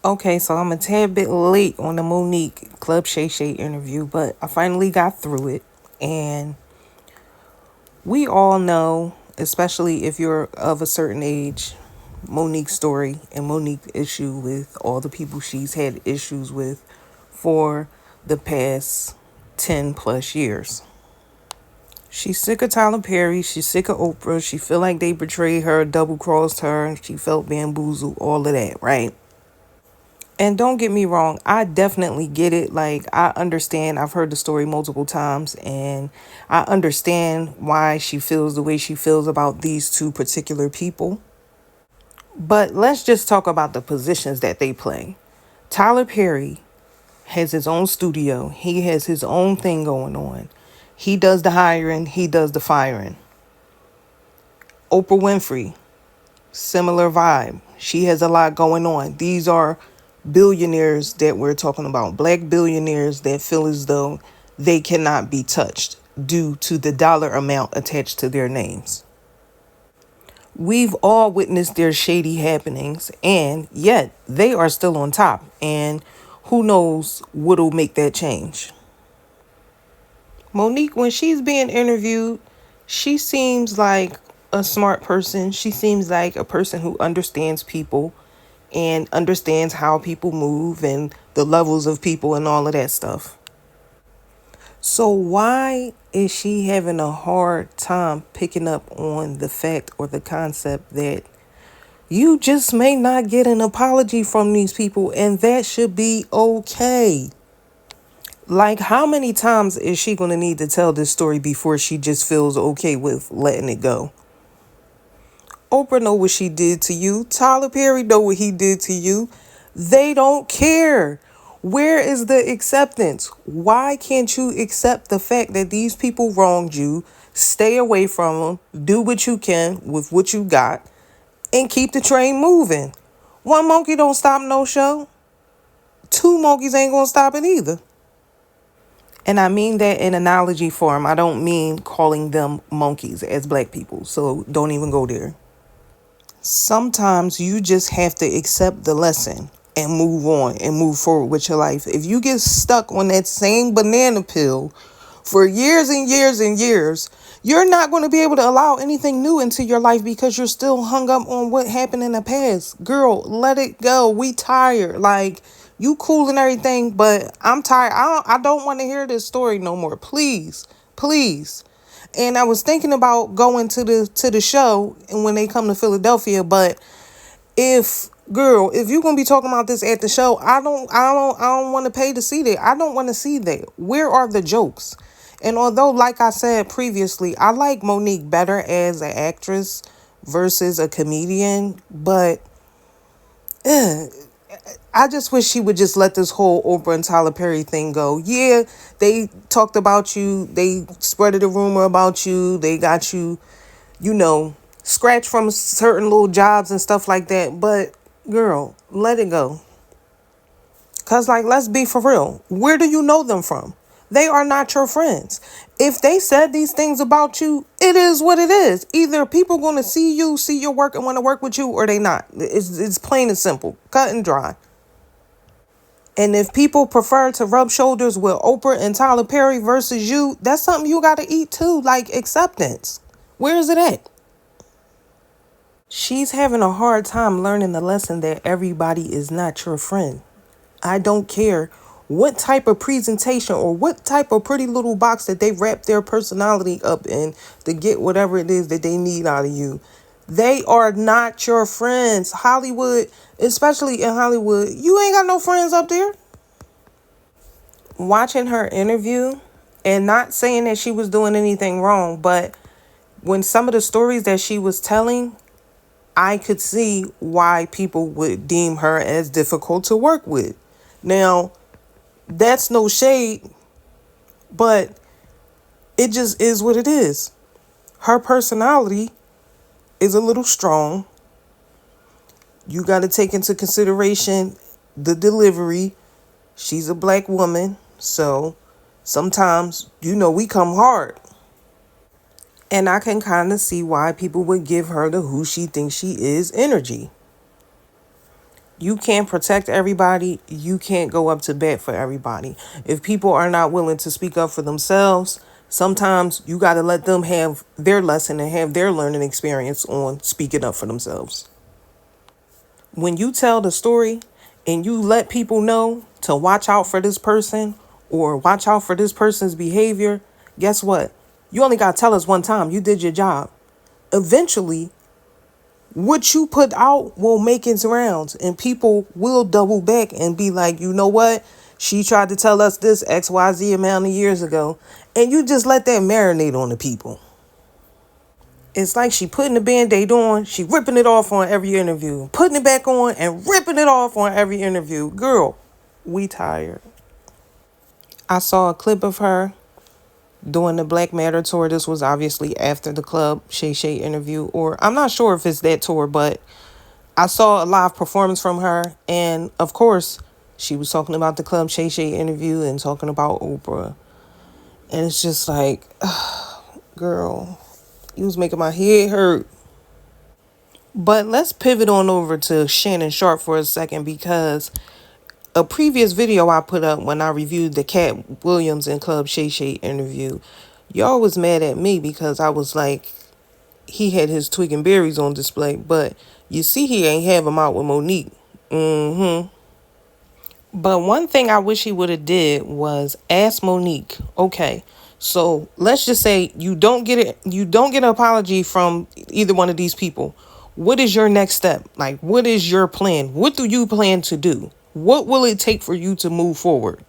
Okay, so I'm a tad bit late on the Monique Club Shay Shay interview, but I finally got through it. And we all know, especially if you're of a certain age, Monique's story and Monique's issue with all the people she's had issues with for the past 10 plus years. She's sick of Tyler Perry. She's sick of Oprah. She feel like they betrayed her, double crossed her. She felt bamboozled, all of that, right? And don't get me wrong, I definitely get it. Like, I understand. I've heard the story multiple times, and I understand why she feels the way she feels about these two particular people. But let's just talk about the positions that they play. Tyler Perry has his own studio, he has his own thing going on. He does the hiring, he does the firing. Oprah Winfrey, similar vibe. She has a lot going on. These are billionaires that we're talking about, black billionaires that feel as though they cannot be touched due to the dollar amount attached to their names. We've all witnessed their shady happenings, and yet they are still on top. And who knows what'll make that change. Monique, when she's being interviewed, she seems like a smart person. She seems like a person who understands people and understands how people move and the levels of people and all of that stuff. So why is she having a hard time picking up on the fact or the concept that you just may not get an apology from these people and that should be okay? Like, how many times is she going to need to tell this story before she just feels okay with letting it go? Oprah know what she did to you. Tyler Perry know what he did to you. They don't care. Where is the acceptance? Why can't you accept the fact that these people wronged you? Stay away from them. Do what you can with what you got and keep the train moving. One monkey don't stop no show. Two monkeys ain't gonna stop it either. And I mean that in analogy form. I don't mean calling them monkeys as black people. So don't even go there. Sometimes you just have to accept the lesson and move on and move forward with your life. If you get stuck on that same banana peel for years and years and years, you're not going to be able to allow anything new into your life because you're still hung up on what happened in the past. Girl, let it go. We tired. Like, you cool and everything, but I'm tired. I don't want to hear this story no more. Please, please. And I was thinking about going to the show and when they come to Philadelphia, but if you're gonna be talking about this at the show, I don't want to pay to see that. I don't want to see that. Where are the jokes? And although, like I said previously, I like Monique better as an actress versus a comedian, but I just wish she would just let this whole Oprah and Tyler Perry thing go. Yeah, they talked about you. They spreaded a rumor about you. They got you, scratched from certain little jobs and stuff like that. But, girl, let it go. Because, like, let's be for real. Where do you know them from? They are not your friends. If they said these things about you, it is what it is. Either people going to see you, see your work, and want to work with you, or they not. It's plain and simple. Cut and dry. And if people prefer to rub shoulders with Oprah and Tyler Perry versus you, that's something you got to eat too, like acceptance. Where is it at? She's having a hard time learning the lesson that everybody is not your friend. I don't care what type of presentation or what type of pretty little box that they wrap their personality up in to get whatever it is that they need out of you. They are not your friends. Hollywood, especially in Hollywood, you ain't got no friends up there. Watching her interview and not saying that she was doing anything wrong, but when some of the stories that she was telling, I could see why people would deem her as difficult to work with. Now, that's no shade, but it just is what it is. Her personality is a little strong. You got to take into consideration the delivery. She's a black woman, so sometimes, we come hard. And I can kind of see why people would give her the who she thinks she is energy. You can't protect everybody. You can't go up to bat for everybody. If people are not willing to speak up for themselves, sometimes you got to let them have their lesson and have their learning experience on speaking up for themselves. When you tell the story and you let people know to watch out for this person or watch out for this person's behavior, guess what? You only got to tell us one time. You did your job. Eventually, what you put out will make its rounds and people will double back and be like, you know what? She tried to tell us this XYZ amount of years ago. And you just let that marinate on the people. It's like she putting the band-aid on, she ripping it off on every interview, putting it back on and ripping it off on every interview. Girl, we tired. I saw a clip of her doing the Black Matter tour. This was obviously after the Club Shay Shay interview, or I'm not sure if it's that tour, but I saw a live performance from her. And of course, she was talking about the Club Shay Shay interview and talking about Oprah. And it's just like, girl, you was making my head hurt. But let's pivot on over to Shannon Sharp for a second, because a previous video I put up when I reviewed the Cat Williams and Club Shay Shay interview, y'all was mad at me because I was like, he had his twig and berries on display, but you see he ain't have them out with Monique. But one thing I wish he would have did was ask Monique, okay, so let's just say you don't get an apology from either one of these people. What is your next step? Like, what is your plan? What do you plan to do? What will it take for you to move forward?